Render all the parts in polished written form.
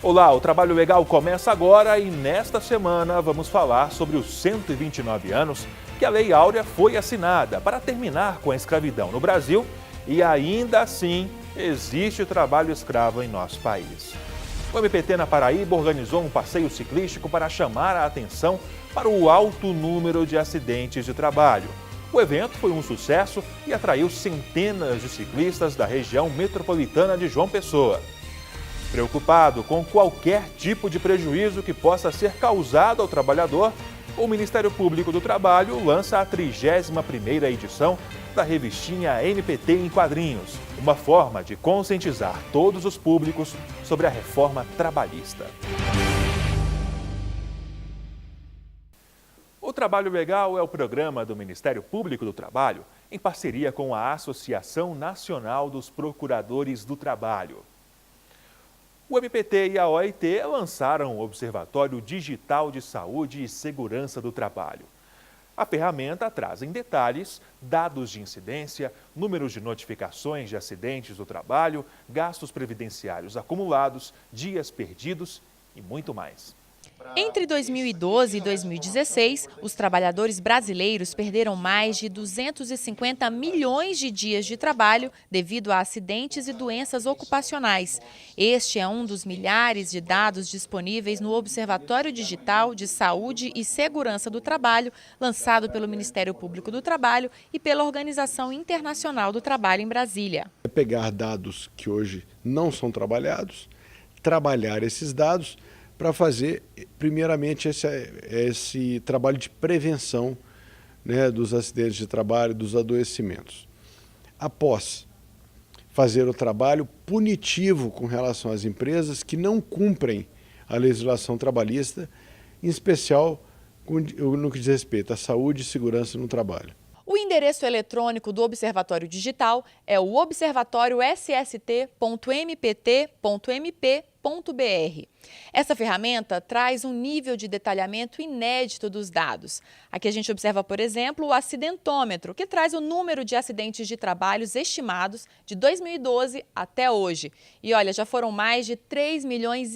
Olá, o Trabalho Legal começa agora e nesta semana vamos falar sobre os 129 anos que a Lei Áurea foi assinada para terminar com a escravidão no Brasil e ainda assim existe o trabalho escravo em nosso país. O MPT na Paraíba organizou um passeio ciclístico para chamar a atenção para o alto número de acidentes de trabalho. O evento foi um sucesso e atraiu centenas de ciclistas da região metropolitana de João Pessoa. Preocupado com qualquer tipo de prejuízo que possa ser causado ao trabalhador, o Ministério Público do Trabalho lança a 31ª edição da revistinha MPT em Quadrinhos, uma forma de conscientizar todos os públicos sobre a reforma trabalhista. O Trabalho Legal é o programa do Ministério Público do Trabalho em parceria com a Associação Nacional dos Procuradores do Trabalho. O MPT e a OIT lançaram o Observatório Digital de Saúde e Segurança do Trabalho. A ferramenta traz em detalhes dados de incidência, números de notificações de acidentes do trabalho, gastos previdenciários acumulados, dias perdidos e muito mais. Entre 2012 e 2016, os trabalhadores brasileiros perderam mais de 250 milhões de dias de trabalho devido a acidentes e doenças ocupacionais. Este é um dos milhares de dados disponíveis no Observatório Digital de Saúde e Segurança do Trabalho, lançado pelo Ministério Público do Trabalho e pela Organização Internacional do Trabalho em Brasília. É pegar dados que hoje não são trabalhados, trabalhar esses dados para fazer, primeiramente, esse trabalho de prevenção, né, dos acidentes de trabalho, dos adoecimentos. Após fazer o trabalho punitivo com relação às empresas que não cumprem a legislação trabalhista, em especial no que diz respeito à saúde e segurança no trabalho. O endereço eletrônico do Observatório Digital é o observatório.sst.mpt.mp.br. Essa ferramenta traz um nível de detalhamento inédito dos dados. Aqui a gente observa, por exemplo, o acidentômetro, que traz o número de acidentes de trabalhos estimados de 2012 até hoje. E olha, já foram mais de 3,5 milhões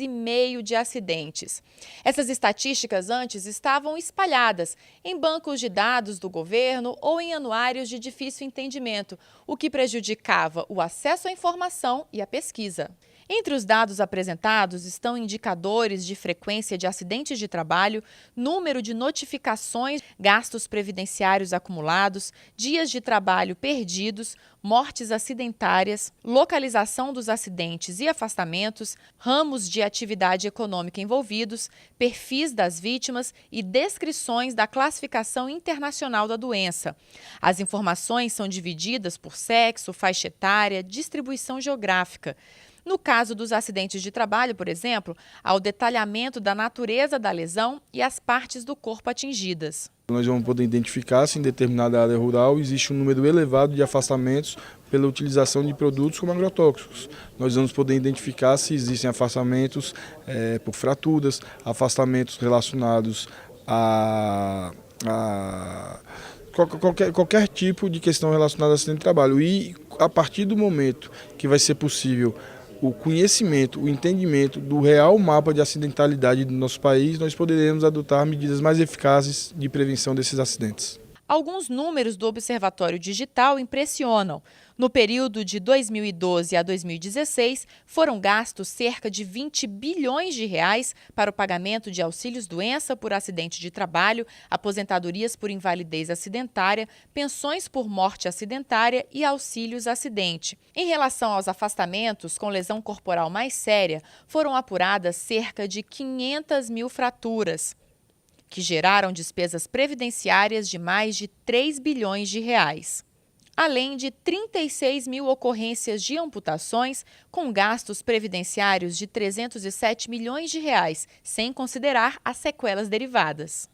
de acidentes. Essas estatísticas antes estavam espalhadas em bancos de dados do governo ou em anuários de difícil entendimento, o que prejudicava o acesso à informação e à pesquisa. Entre os dados apresentados estão indicadores de frequência de acidentes de trabalho, número de notificações, gastos previdenciários acumulados, dias de trabalho perdidos, mortes acidentárias, localização dos acidentes e afastamentos, ramos de atividade econômica envolvidos, perfis das vítimas e descrições da classificação internacional da doença. As informações são divididas por sexo, faixa etária, distribuição geográfica. No caso dos acidentes de trabalho, por exemplo, há o detalhamento da natureza da lesão e as partes do corpo atingidas. Nós vamos poder identificar se em determinada área rural existe um número elevado de afastamentos pela utilização de produtos como agrotóxicos. Nós vamos poder identificar se existem afastamentos por fraturas, afastamentos relacionados a qualquer tipo de questão relacionada a acidente de trabalho. E a partir do momento que vai ser possível o conhecimento, o entendimento do real mapa de acidentalidade do nosso país, nós poderemos adotar medidas mais eficazes de prevenção desses acidentes. Alguns números do Observatório Digital impressionam. No período de 2012 a 2016, foram gastos cerca de 20 bilhões de reais para o pagamento de auxílios-doença por acidente de trabalho, aposentadorias por invalidez acidentária, pensões por morte acidentária e auxílios-acidente. Em relação aos afastamentos com lesão corporal mais séria, foram apuradas cerca de 500 mil fraturas, que geraram despesas previdenciárias de mais de 3 bilhões de reais. Além de 36 mil ocorrências de amputações, com gastos previdenciários de 307 milhões de reais, sem considerar as sequelas derivadas.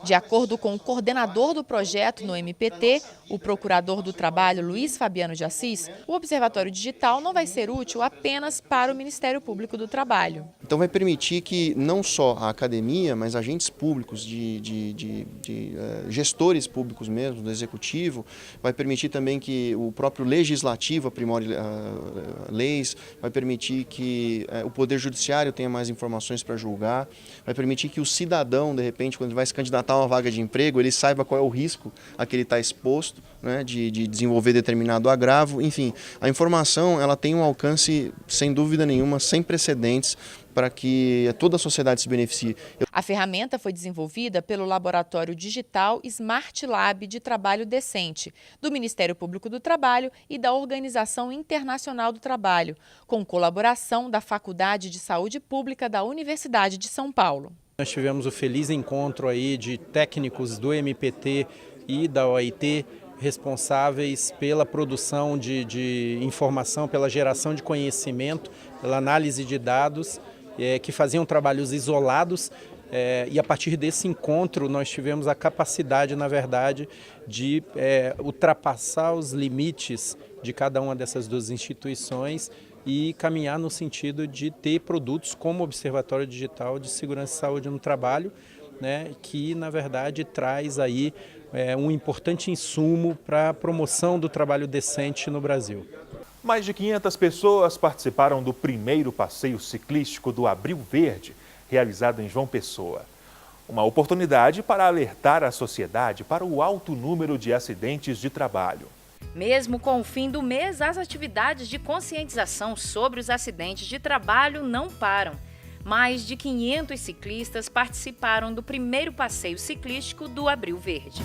De acordo com o coordenador do projeto no MPT, o procurador do Trabalho, Luiz Fabiano de Assis, o Observatório Digital não vai ser útil apenas para o Ministério Público do Trabalho. Então vai permitir que não só a academia, mas agentes públicos, gestores públicos mesmo, do Executivo, vai permitir também que o próprio Legislativo aprimore leis, vai permitir que o Poder Judiciário tenha mais informações para julgar, vai permitir que o cidadão, de repente, quando ele vai se candidatar a uma vaga de emprego, ele saiba qual é o risco a que ele está exposto, né, de desenvolver determinado agravo. Enfim, a informação ela tem um alcance, sem dúvida nenhuma, sem precedentes, para que toda a sociedade se beneficie. A ferramenta foi desenvolvida pelo Laboratório Digital Smart Lab de Trabalho Decente, do Ministério Público do Trabalho e da Organização Internacional do Trabalho, com colaboração da Faculdade de Saúde Pública da Universidade de São Paulo. Nós tivemos o feliz encontro aí de técnicos do MPT e da OIT, responsáveis pela produção de informação, pela geração de conhecimento, pela análise de dados, que faziam trabalhos isolados, e a partir desse encontro nós tivemos a capacidade, na verdade, de ultrapassar os limites de cada uma dessas duas instituições e caminhar no sentido de ter produtos como o Observatório Digital de Segurança e Saúde no Trabalho, né, que na verdade traz aí um importante insumo para a promoção do trabalho decente no Brasil. Mais de 500 pessoas participaram do primeiro passeio ciclístico do Abril Verde, realizado em João Pessoa. Uma oportunidade para alertar a sociedade para o alto número de acidentes de trabalho. Mesmo com o fim do mês, as atividades de conscientização sobre os acidentes de trabalho não param. Mais de 500 ciclistas participaram do primeiro passeio ciclístico do Abril Verde.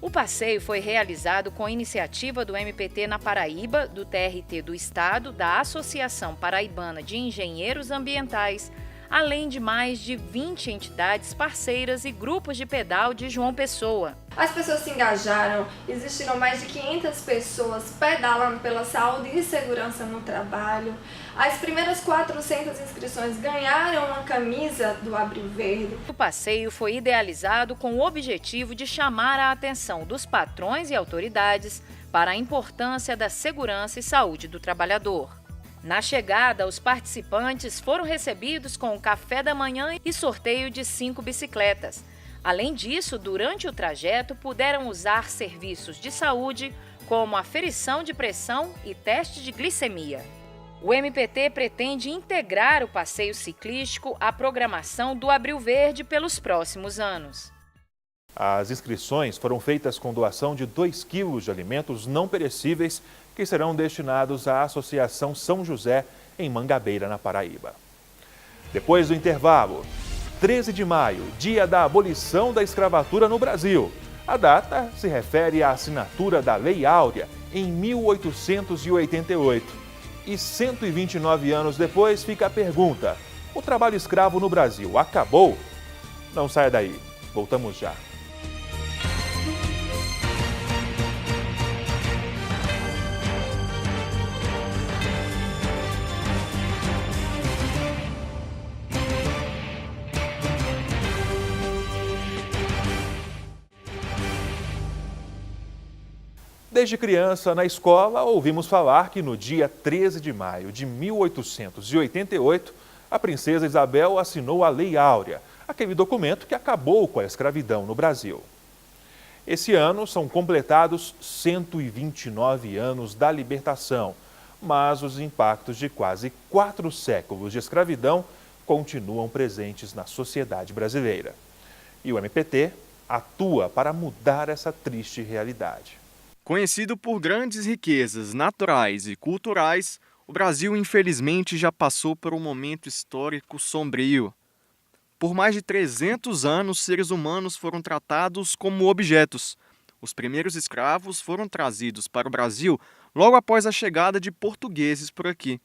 O passeio foi realizado com iniciativa do MPT na Paraíba, do TRT do Estado, da Associação Paraibana de Engenheiros Ambientais, além de mais de 20 entidades parceiras e grupos de pedal de João Pessoa. As pessoas se engajaram, existiram mais de 500 pessoas pedalando pela saúde e segurança no trabalho. As primeiras 400 inscrições ganharam uma camisa do Abril Verde. O passeio foi idealizado com o objetivo de chamar a atenção dos patrões e autoridades para a importância da segurança e saúde do trabalhador. Na chegada, os participantes foram recebidos com o café da manhã e sorteio de 5 bicicletas. Além disso, durante o trajeto, puderam usar serviços de saúde, como aferição de pressão e teste de glicemia. O MPT pretende integrar o passeio ciclístico à programação do Abril Verde pelos próximos anos. As inscrições foram feitas com doação de 2 quilos de alimentos não perecíveis que serão destinados à Associação São José, em Mangabeira, na Paraíba. Depois do intervalo, 13 de maio, dia da abolição da escravatura no Brasil. A data se refere à assinatura da Lei Áurea em 1888. E 129 anos depois fica a pergunta: o trabalho escravo no Brasil acabou? Não saia daí, voltamos já. Desde criança, na escola, ouvimos falar que no dia 13 de maio de 1888, a princesa Isabel assinou a Lei Áurea, aquele documento que acabou com a escravidão no Brasil. Esse ano são completados 129 anos da libertação, mas os impactos de quase 4 séculos de escravidão continuam presentes na sociedade brasileira. E o MPT atua para mudar essa triste realidade. Conhecido por grandes riquezas naturais e culturais, o Brasil infelizmente já passou por um momento histórico sombrio. Por mais de 300 anos, seres humanos foram tratados como objetos. Os primeiros escravos foram trazidos para o Brasil logo após a chegada de portugueses por aqui.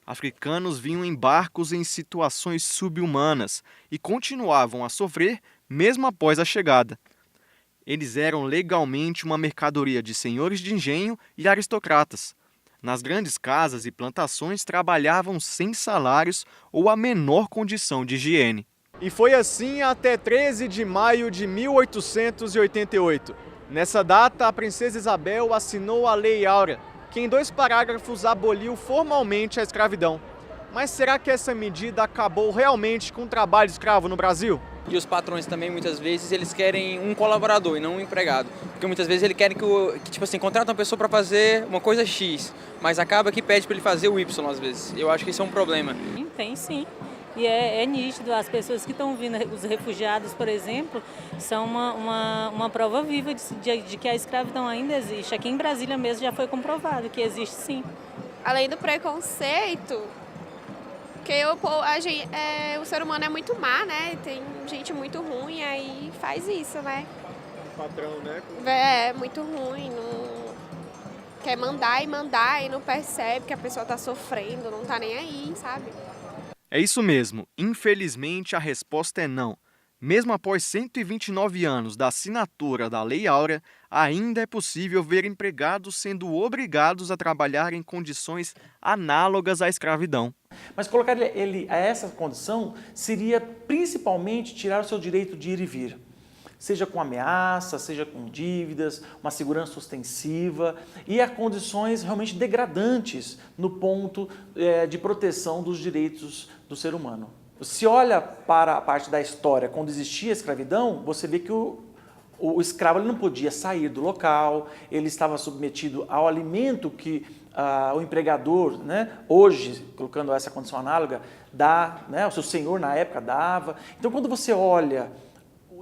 Africanos vinham em barcos em situações subhumanas e continuavam a sofrer mesmo após a chegada. Eles eram legalmente uma mercadoria de senhores de engenho e aristocratas. Nas grandes casas e plantações trabalhavam sem salários ou a menor condição de higiene. E foi assim até 13 de maio de 1888. Nessa data, a princesa Isabel assinou a Lei Áurea, que em 2 parágrafos aboliu formalmente a escravidão. Mas será que essa medida acabou realmente com o trabalho escravo no Brasil? E os patrões também, muitas vezes, eles querem um colaborador e não um empregado. Porque muitas vezes eles querem que contrata uma pessoa para fazer uma coisa X, mas acaba que pede para ele fazer o Y às vezes. Eu acho que isso é um problema. Tem sim. E é nítido, as pessoas que estão vindo, os refugiados, por exemplo, são uma prova viva de que a escravidão ainda existe. Aqui em Brasília mesmo já foi comprovado que existe sim. Além do preconceito, porque o ser humano é muito má, né? Tem gente muito ruim, aí faz isso, né? Patrão, né? É muito ruim, não quer mandar e não percebe que a pessoa está sofrendo, não está nem aí, sabe? É isso mesmo. Infelizmente, a resposta é não. Mesmo após 129 anos da assinatura da Lei Áurea, ainda é possível ver empregados sendo obrigados a trabalhar em condições análogas à escravidão. Mas colocar ele a essa condição seria principalmente tirar o seu direito de ir e vir. Seja com ameaça, seja com dívidas, uma segurança ostensiva e a condições realmente degradantes no ponto de proteção dos direitos do ser humano. Se olha para a parte da história, quando existia a escravidão, você vê que o escravo ele não podia sair do local, ele estava submetido ao alimento que o empregador, né, hoje, colocando essa condição análoga, dá, né, o seu senhor na época dava. Então, quando você olha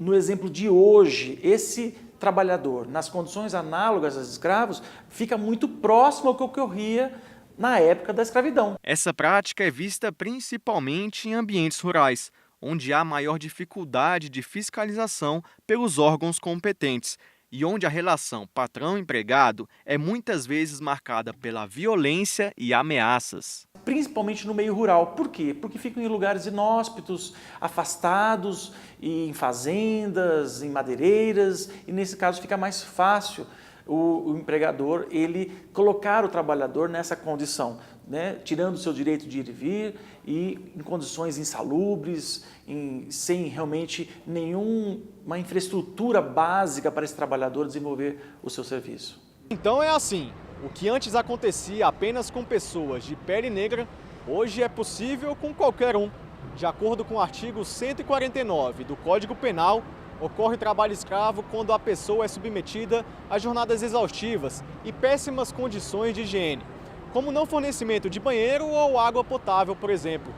no exemplo de hoje, esse trabalhador, nas condições análogas aos escravos, fica muito próximo ao que ocorria na época da escravidão. Essa prática é vista principalmente em ambientes rurais, onde há maior dificuldade de fiscalização pelos órgãos competentes e onde a relação patrão-empregado é muitas vezes marcada pela violência e ameaças. Principalmente no meio rural. Por quê? Porque ficam em lugares inóspitos, afastados, e em fazendas, em madeireiras, e nesse caso fica mais fácil o empregador ele colocar o trabalhador nessa condição, né? Tirando o seu direito de ir e vir e em condições insalubres, sem realmente nenhuma infraestrutura básica para esse trabalhador desenvolver o seu serviço. Então é assim, o que antes acontecia apenas com pessoas de pele negra, hoje é possível com qualquer um. De acordo com o artigo 149 do Código Penal, ocorre trabalho escravo quando a pessoa é submetida a jornadas exaustivas e péssimas condições de higiene, como não fornecimento de banheiro ou água potável, por exemplo.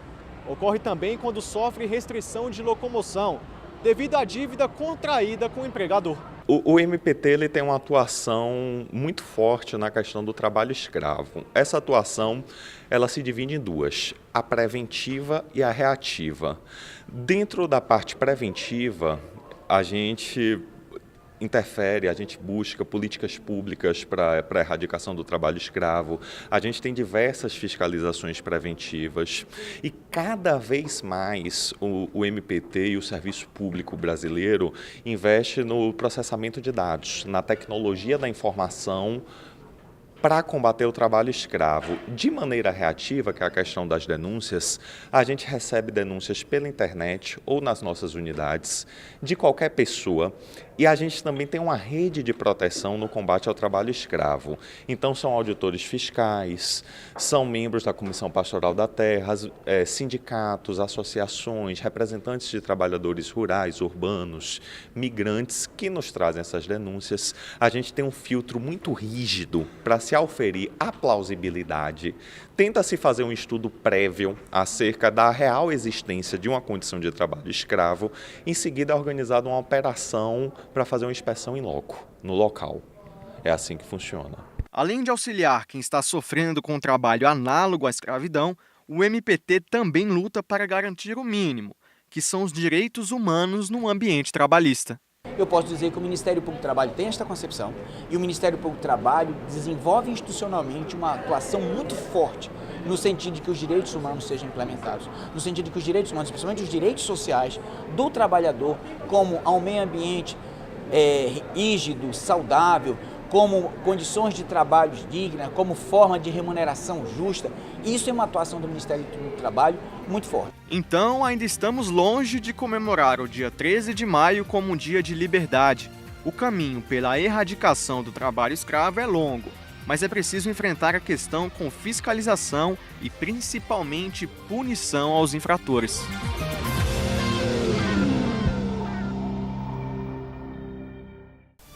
Ocorre também quando sofre restrição de locomoção, devido à dívida contraída com o empregador. O MPT ele tem uma atuação muito forte na questão do trabalho escravo. Essa atuação ela se divide em duas, a preventiva e a reativa. Dentro da parte preventiva, a gente interfere, a gente busca políticas públicas para a erradicação do trabalho escravo, a gente tem diversas fiscalizações preventivas e cada vez mais o MPT e o Serviço Público Brasileiro investe no processamento de dados, na tecnologia da informação para combater o trabalho escravo. De maneira reativa, que é a questão das denúncias, a gente recebe denúncias pela internet ou nas nossas unidades de qualquer pessoa e a gente também tem uma rede de proteção no combate ao trabalho escravo. Então são auditores fiscais, são membros da Comissão Pastoral da Terra, sindicatos, associações, representantes de trabalhadores rurais, urbanos, migrantes que nos trazem essas denúncias. A gente tem um filtro muito rígido para se auferir a plausibilidade, tenta-se fazer um estudo prévio acerca da real existência de uma condição de trabalho escravo, em seguida é organizada uma operação para fazer uma inspeção in loco, no local. É assim que funciona. Além de auxiliar quem está sofrendo com um trabalho análogo à escravidão, o MPT também luta para garantir o mínimo, que são os direitos humanos no ambiente trabalhista. Eu posso dizer que o Ministério Público do Trabalho tem esta concepção e o Ministério Público do Trabalho desenvolve institucionalmente uma atuação muito forte no sentido de que os direitos humanos sejam implementados, no sentido de que os direitos humanos, principalmente os direitos sociais do trabalhador, como ao meio ambiente rígido, saudável, como condições de trabalho dignas, como forma de remuneração justa. Isso é uma atuação do Ministério do Trabalho muito forte. Então, ainda estamos longe de comemorar o dia 13 de maio como um dia de liberdade. O caminho pela erradicação do trabalho escravo é longo, mas é preciso enfrentar a questão com fiscalização e principalmente punição aos infratores.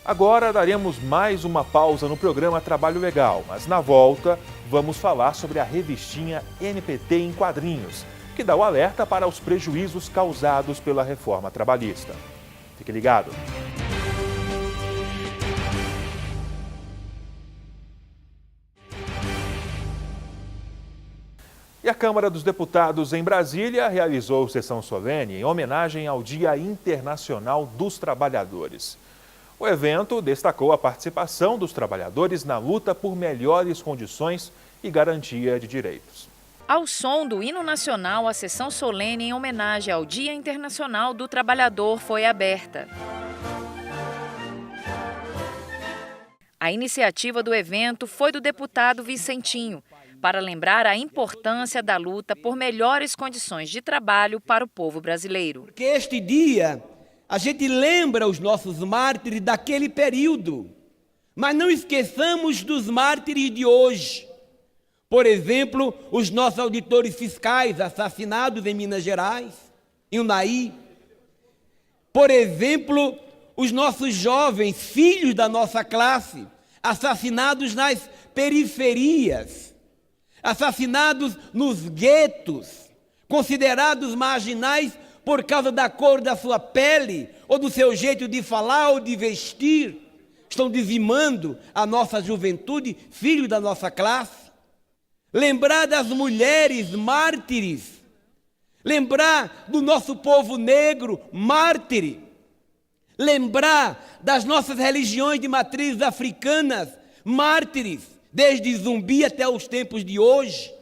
Agora daremos mais uma pausa no programa Trabalho Legal, mas na volta vamos falar sobre a revistinha NPT em quadrinhos, que dá o alerta para os prejuízos causados pela reforma trabalhista. Fique ligado. E a Câmara dos Deputados em Brasília realizou sessão solene em homenagem ao Dia Internacional dos Trabalhadores. O evento destacou a participação dos trabalhadores na luta por melhores condições e garantia de direitos. Ao som do hino nacional, a sessão solene em homenagem ao Dia Internacional do Trabalhador foi aberta. A iniciativa do evento foi do deputado Vicentinho, para lembrar a importância da luta por melhores condições de trabalho para o povo brasileiro. Porque este dia a gente lembra os nossos mártires daquele período, mas não esqueçamos dos mártires de hoje. Por exemplo, os nossos auditores fiscais assassinados em Minas Gerais, em Unai. Por exemplo, os nossos jovens, filhos da nossa classe, assassinados nas periferias, assassinados nos guetos, considerados marginais por causa da cor da sua pele, ou do seu jeito de falar ou de vestir. Estão dizimando a nossa juventude, filhos da nossa classe. Lembrar das mulheres mártires, lembrar do nosso povo negro mártire, lembrar das nossas religiões de matrizes africanas mártires, desde Zumbi até os tempos de hoje.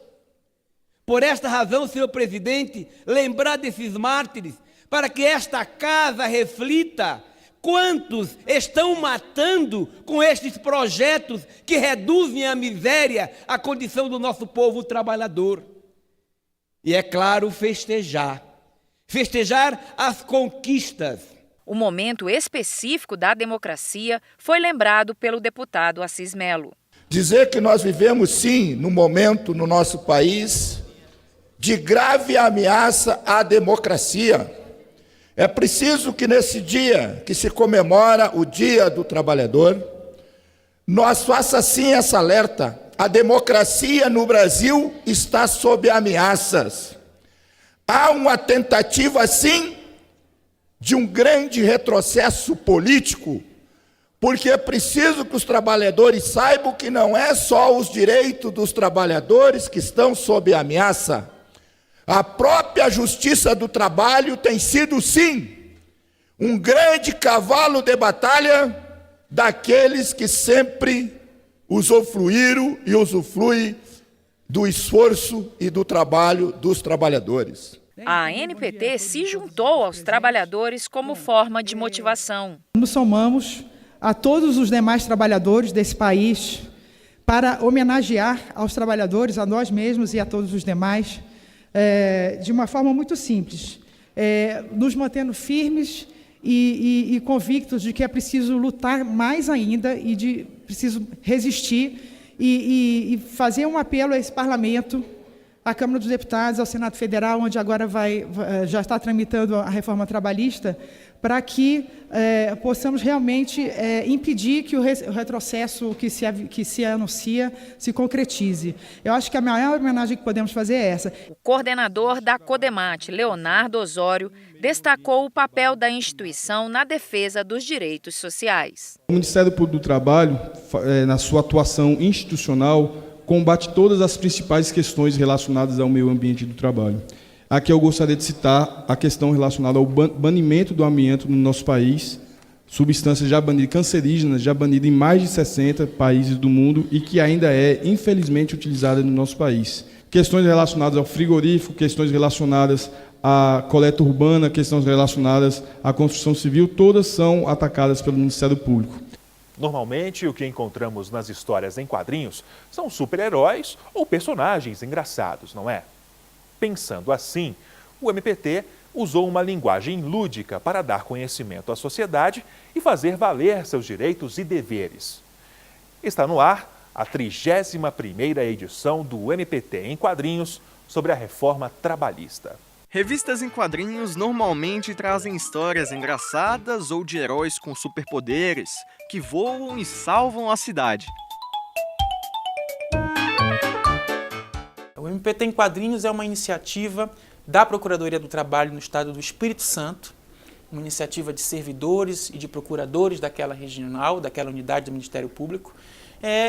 Por esta razão, senhor presidente, lembrar desses mártires, para que esta casa reflita quantos estão matando com estes projetos que reduzem à miséria a condição do nosso povo trabalhador. E é claro, festejar as conquistas. O momento específico da democracia foi lembrado pelo deputado Assis Melo. Dizer que nós vivemos, sim, num momento no nosso país de grave ameaça à democracia. É preciso que nesse dia que se comemora o Dia do Trabalhador, nós faça sim essa alerta. A democracia no Brasil está sob ameaças. Há uma tentativa, sim, de um grande retrocesso político, porque é preciso que os trabalhadores saibam que não é só os direitos dos trabalhadores que estão sob ameaça. A própria Justiça do Trabalho tem sido, sim, um grande cavalo de batalha daqueles que sempre usufruíram e usufruem do esforço e do trabalho dos trabalhadores. A ANPT se juntou aos trabalhadores como forma de motivação. Nos somamos a todos os demais trabalhadores desse país para homenagear aos trabalhadores, a nós mesmos e a todos os demais, de uma forma muito simples, nos mantendo firmes e convictos de que é preciso lutar mais ainda e preciso resistir e fazer um apelo a esse Parlamento, à Câmara dos Deputados, ao Senado Federal, onde agora já está tramitando a reforma trabalhista, para que possamos realmente impedir que o retrocesso que se anuncia se concretize. Eu acho que a maior homenagem que podemos fazer é essa. O coordenador da CODEMAT, Leonardo Osório, destacou o papel da instituição na defesa dos direitos sociais. O Ministério Público do Trabalho, na sua atuação institucional, combate todas as principais questões relacionadas ao meio ambiente do trabalho. Aqui eu gostaria de citar a questão relacionada ao banimento do amianto no nosso país, substância já banida, cancerígena, já banida em mais de 60 países do mundo e que ainda é, infelizmente, utilizada no nosso país. Questões relacionadas ao frigorífico, questões relacionadas à coleta urbana, questões relacionadas à construção civil, todas são atacadas pelo Ministério Público. Normalmente, o que encontramos nas histórias em quadrinhos são super-heróis ou personagens engraçados, não é? Pensando assim, o MPT usou uma linguagem lúdica para dar conhecimento à sociedade e fazer valer seus direitos e deveres. Está no ar a 31ª edição do MPT em quadrinhos sobre a reforma trabalhista. Revistas em quadrinhos normalmente trazem histórias engraçadas ou de heróis com superpoderes que voam e salvam a cidade. O MPT em quadrinhos é uma iniciativa da Procuradoria do Trabalho no Estado do Espírito Santo, uma iniciativa de servidores e de procuradores daquela regional, daquela unidade do Ministério Público.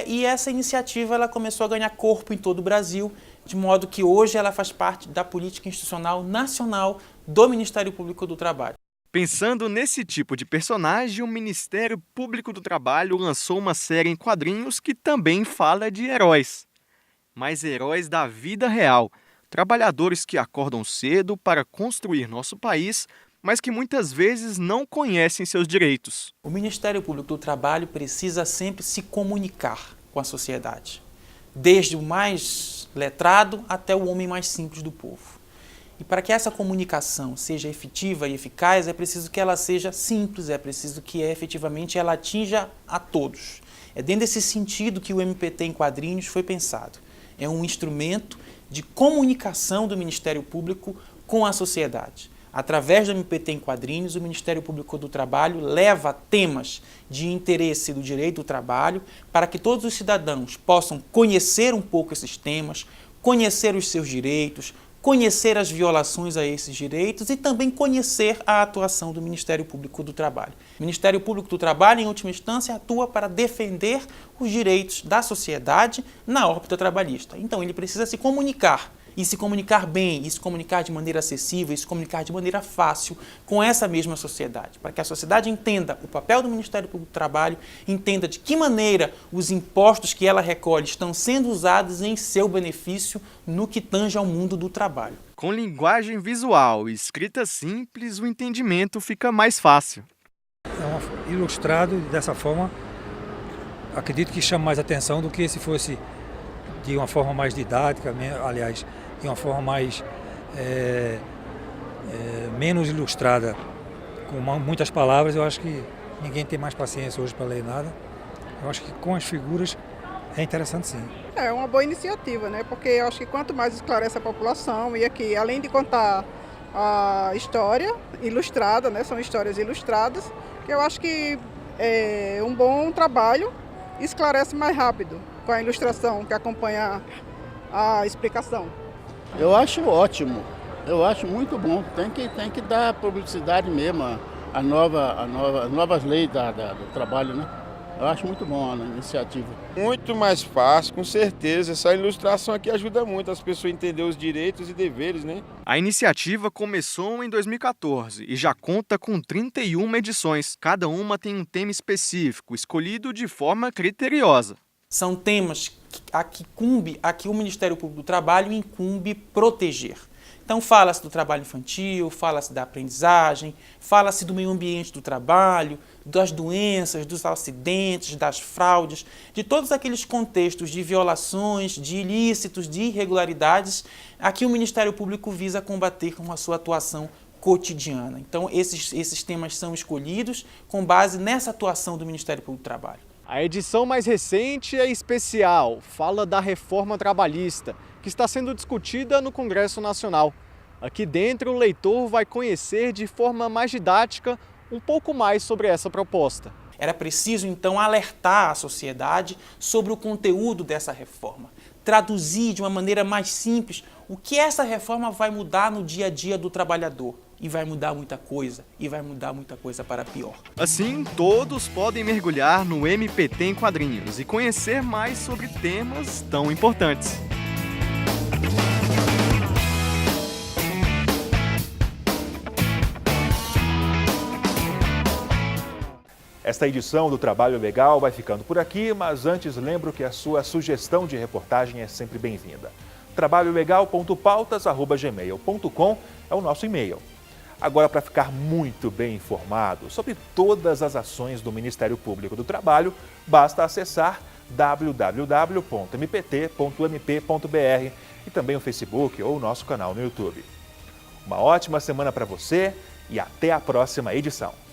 E essa iniciativa ela começou a ganhar corpo em todo o Brasil, de modo que hoje ela faz parte da política institucional nacional do Ministério Público do Trabalho. Pensando nesse tipo de personagem, o Ministério Público do Trabalho lançou uma série em quadrinhos que também fala de heróis. Mas heróis da vida real, trabalhadores que acordam cedo para construir nosso país, mas que muitas vezes não conhecem seus direitos. O Ministério Público do Trabalho precisa sempre se comunicar com a sociedade, desde o mais letrado até o homem mais simples do povo. E para que essa comunicação seja efetiva e eficaz, é preciso que ela seja simples, é preciso que efetivamente ela atinja a todos. É dentro desse sentido que o MPT em quadrinhos foi pensado. É um instrumento de comunicação do Ministério Público com a sociedade. Através do MPT em quadrinhos, o Ministério Público do Trabalho leva temas de interesse do direito do trabalho para que todos os cidadãos possam conhecer um pouco esses temas, conhecer os seus direitos, conhecer as violações a esses direitos e também conhecer a atuação do Ministério Público do Trabalho. O Ministério Público do Trabalho, em última instância, atua para defender os direitos da sociedade na órbita trabalhista. Então, ele precisa se comunicar, e se comunicar bem, e se comunicar de maneira acessível, e se comunicar de maneira fácil com essa mesma sociedade, para que a sociedade entenda o papel do Ministério Público do Trabalho, entenda de que maneira os impostos que ela recolhe estão sendo usados em seu benefício no que tange ao mundo do trabalho. Com linguagem visual e escrita simples, o entendimento fica mais fácil. É ilustrado dessa forma, acredito que chama mais atenção do que se fosse de uma forma mais didática, aliás, de uma forma mais menos ilustrada, com muitas palavras. Eu acho que ninguém tem mais paciência hoje para ler nada. Eu acho que com as figuras é interessante, sim. É uma boa iniciativa, né? Porque eu acho que quanto mais esclarece a população, e aqui, além de contar a história ilustrada, né? São histórias ilustradas, que eu acho que é um bom trabalho, esclarece mais rápido com a ilustração que acompanha a explicação. Eu acho ótimo, eu acho muito bom. Tem que dar publicidade mesmo às novas leis do trabalho, né? Eu acho muito bom a iniciativa. Muito mais fácil, com certeza. Essa ilustração aqui ajuda muito as pessoas a entender os direitos e deveres, né? A iniciativa começou em 2014 e já conta com 31 edições. Cada uma tem um tema específico, escolhido de forma criteriosa. São temas a que o Ministério Público do Trabalho incumbe proteger. Então fala-se do trabalho infantil, fala-se da aprendizagem, fala-se do meio ambiente do trabalho, das doenças, dos acidentes, das fraudes, de todos aqueles contextos de violações, de ilícitos, de irregularidades a que o Ministério Público visa combater com a sua atuação cotidiana. Então esses temas são escolhidos com base nessa atuação do Ministério Público do Trabalho. A edição mais recente é especial, fala da reforma trabalhista, que está sendo discutida no Congresso Nacional. Aqui dentro, o leitor vai conhecer de forma mais didática um pouco mais sobre essa proposta. Era preciso, então, alertar a sociedade sobre o conteúdo dessa reforma, traduzir de uma maneira mais simples o que essa reforma vai mudar no dia a dia do trabalhador. E vai mudar muita coisa, e vai mudar muita coisa para pior. Assim, todos podem mergulhar no MPT em quadrinhos e conhecer mais sobre temas tão importantes. Esta edição do Trabalho Legal vai ficando por aqui, mas antes lembro que a sua sugestão de reportagem é sempre bem-vinda. trabalholegal.pautas@gmail.com é o nosso e-mail. Agora, para ficar muito bem informado sobre todas as ações do Ministério Público do Trabalho, basta acessar www.mpt.mp.br e também o Facebook ou o nosso canal no YouTube. Uma ótima semana para você e até a próxima edição.